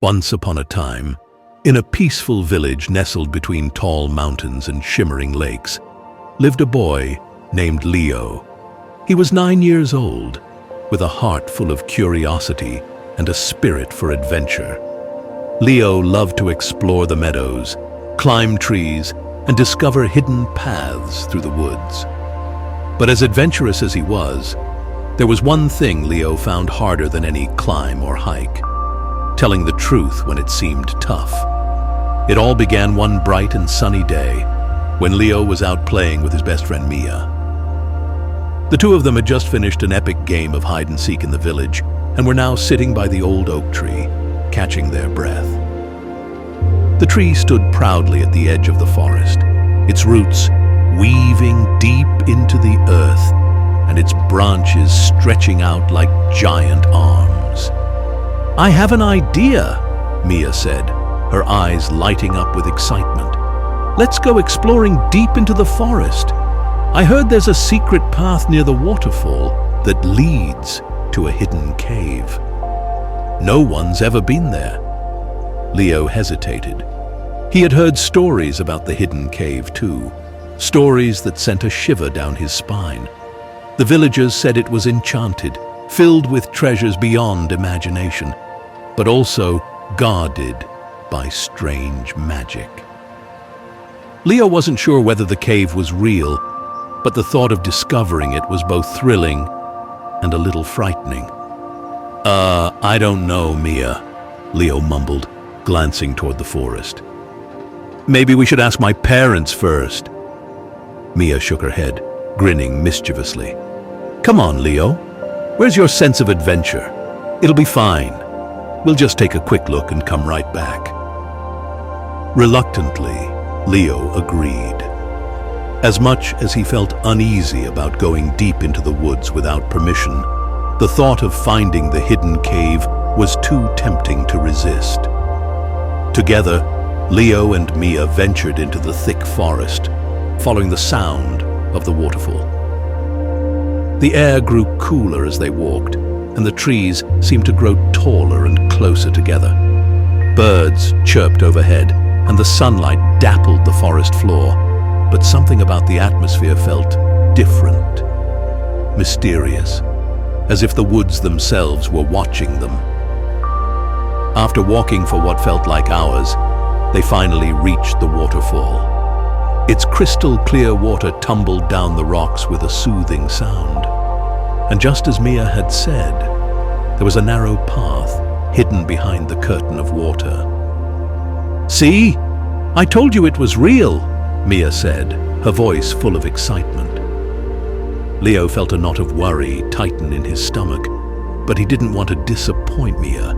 Once upon a time, in a peaceful village nestled between tall mountains and shimmering lakes, lived a boy named Leo. He was 9 years old, with a heart full of curiosity and a spirit for adventure. Leo loved to explore the meadows, climb trees, and discover hidden paths through the woods. But as adventurous as he was, there was one thing Leo found harder than any climb or hike: telling the truth when it seemed tough. It all began one bright and sunny day when Leo was out playing with his best friend Mia. The two of them had just finished an epic game of hide-and-seek in the village and were now sitting by the old oak tree, catching their breath. The tree stood proudly at the edge of the forest, its roots weaving deep into the earth and its branches stretching out like giant arms. "I have an idea," Mia said, her eyes lighting up with excitement. "Let's go exploring deep into the forest. I heard there's a secret path near the waterfall that leads to a hidden cave. No one's ever been there." Leo hesitated. He had heard stories about the hidden cave too, stories that sent a shiver down his spine. The villagers said it was enchanted, filled with treasures beyond imagination, but also guarded by strange magic. Leo wasn't sure whether the cave was real, but the thought of discovering it was both thrilling and a little frightening. I don't know, Mia," Leo mumbled, glancing toward the forest. "Maybe we should ask my parents first." Mia shook her head, grinning mischievously. "Come on, Leo. Where's your sense of adventure? It'll be fine. We'll just take a quick look and come right back." Reluctantly, Leo agreed. As much as he felt uneasy about going deep into the woods without permission, the thought of finding the hidden cave was too tempting to resist. Together, Leo and Mia ventured into the thick forest, following the sound of the waterfall. The air grew cooler as they walked, and the trees seemed to grow taller and closer together. Birds chirped overhead, and the sunlight dappled the forest floor, but something about the atmosphere felt different, mysterious, as if the woods themselves were watching them. After walking for what felt like hours, they finally reached the waterfall. Its crystal-clear water tumbled down the rocks with a soothing sound. And just as Mia had said, there was a narrow path hidden behind the curtain of water. "See? I told you it was real," Mia said, her voice full of excitement. Leo felt a knot of worry tighten in his stomach, but he didn't want to disappoint Mia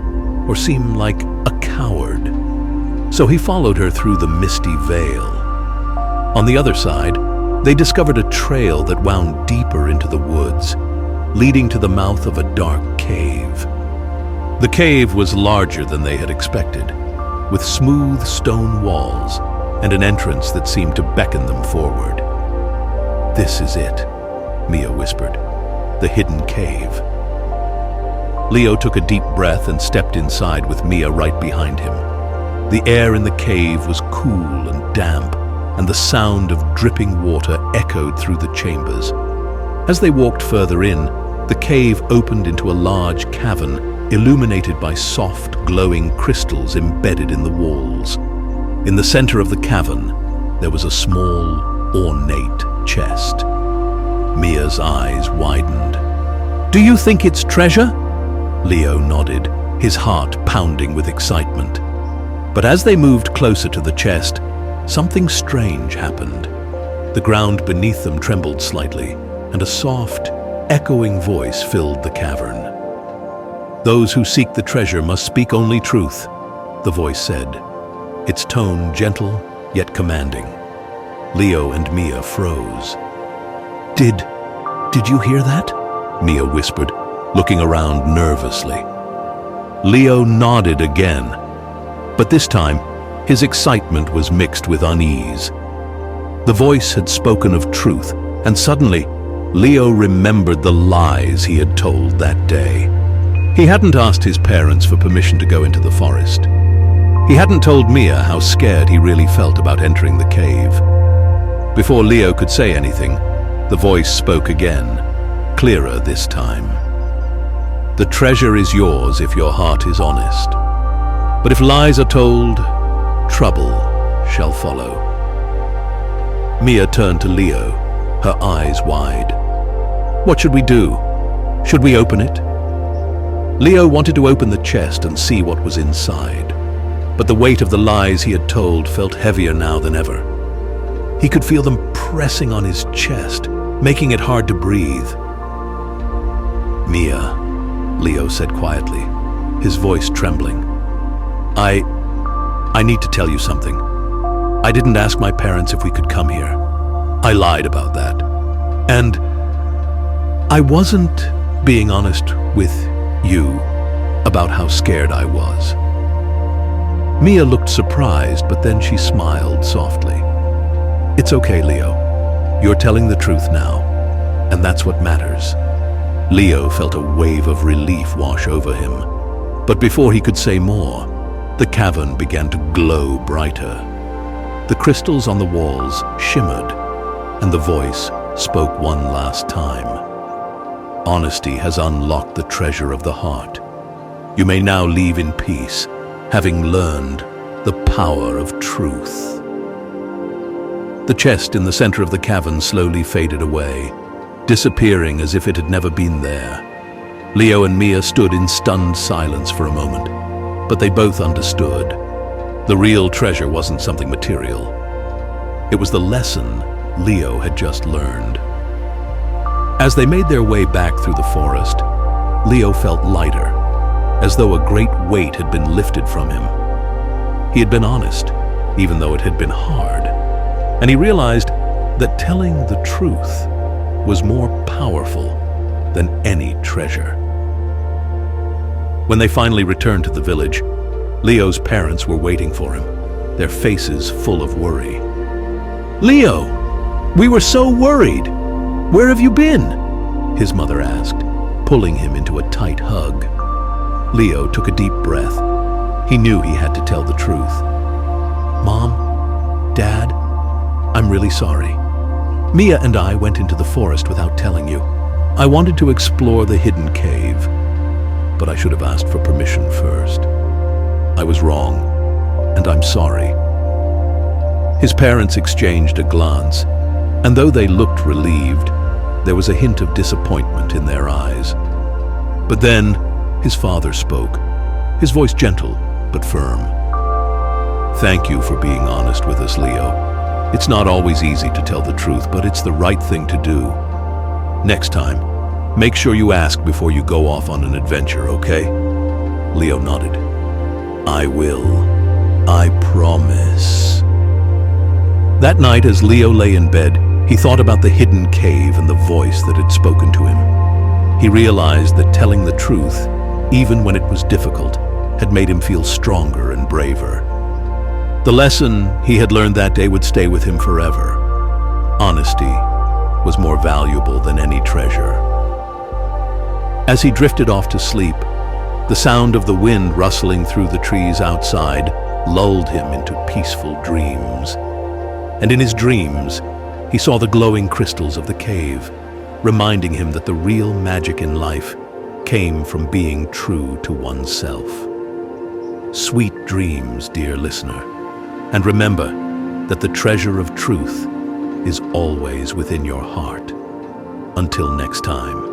or seem like a coward. So he followed her through the misty veil. On the other side, they discovered a trail that wound deeper into the woods, leading to the mouth of a dark cave. The cave was larger than they had expected, with smooth stone walls and an entrance that seemed to beckon them forward. "This is it," Mia whispered, "the hidden cave." Leo took a deep breath and stepped inside with Mia right behind him. The air in the cave was cool and damp, and the sound of dripping water echoed through the chambers. As they walked further in, the cave opened into a large cavern illuminated by soft, glowing crystals embedded in the walls. In the center of the cavern, there was a small, ornate chest. Mia's eyes widened. "Do you think it's treasure?" Leo nodded, his heart pounding with excitement. But as they moved closer to the chest, something strange happened. The ground beneath them trembled slightly, and a soft, echoing voice filled the cavern. "Those who seek the treasure must speak only truth," the voice said, its tone gentle yet commanding. Leo and Mia froze. Did you hear that?" Mia whispered, looking around nervously. Leo nodded again, but this time his excitement was mixed with unease. The voice had spoken of truth, and suddenly Leo remembered the lies he had told that day. He hadn't asked his parents for permission to go into the forest. He hadn't told Mia how scared he really felt about entering the cave. Before Leo could say anything, the voice spoke again, clearer this time. The treasure is yours if your heart is honest. But if lies are told, trouble shall follow. Mia turned to Leo, her eyes wide. What should we do? Should we open it? Leo wanted to open the chest and see what was inside, but the weight of the lies he had told felt heavier now than ever. He could feel them pressing on his chest, making it hard to breathe. Mia, Leo said quietly, his voice trembling. I need to tell you something. I didn't ask my parents if we could come here. I lied about that. And I wasn't being honest with you about how scared I was. Mia looked surprised, but then she smiled softly. It's okay, Leo. You're telling the truth now, and that's what matters. Leo felt a wave of relief wash over him. But before he could say more, the cavern began to glow brighter. The crystals on the walls shimmered, and the voice spoke one last time. Honesty has unlocked the treasure of the heart. You may now leave in peace, having learned the power of truth. The chest in the center of the cavern slowly faded away, disappearing as if it had never been there. Leo and Mia stood in stunned silence for a moment, but they both understood. The real treasure wasn't something material. It was the lesson Leo had just learned. As they made their way back through the forest, Leo felt lighter, as though a great weight had been lifted from him. He had been honest, even though it had been hard, and he realized that telling the truth was more powerful than any treasure. When they finally returned to the village, Leo's parents were waiting for him, their faces full of worry. Leo, we were so worried. Where have you been? His mother asked, pulling him into a tight hug. Leo took a deep breath. He knew he had to tell the truth. Mom, Dad, I'm really sorry. Mia and I went into the forest without telling you. I wanted to explore the hidden cave, but I should have asked for permission first. I was wrong, and I'm sorry. His parents exchanged a glance, and though they looked relieved, there was a hint of disappointment in their eyes. But then, his father spoke, his voice gentle but firm. Thank you for being honest with us, Leo. It's not always easy to tell the truth, but it's the right thing to do. Next time, make sure you ask before you go off on an adventure, okay? Leo nodded. I will. I promise. That night, as Leo lay in bed, he thought about the hidden cave and the voice that had spoken to him. He realized that telling the truth, even when it was difficult, had made him feel stronger and braver. The lesson he had learned that day would stay with him forever. Honesty was more valuable than any treasure. As he drifted off to sleep, the sound of the wind rustling through the trees outside lulled him into peaceful dreams. And in his dreams, he saw the glowing crystals of the cave, reminding him that the real magic in life came from being true to oneself. Sweet dreams, dear listener, and remember that the treasure of truth is always within your heart. Until next time.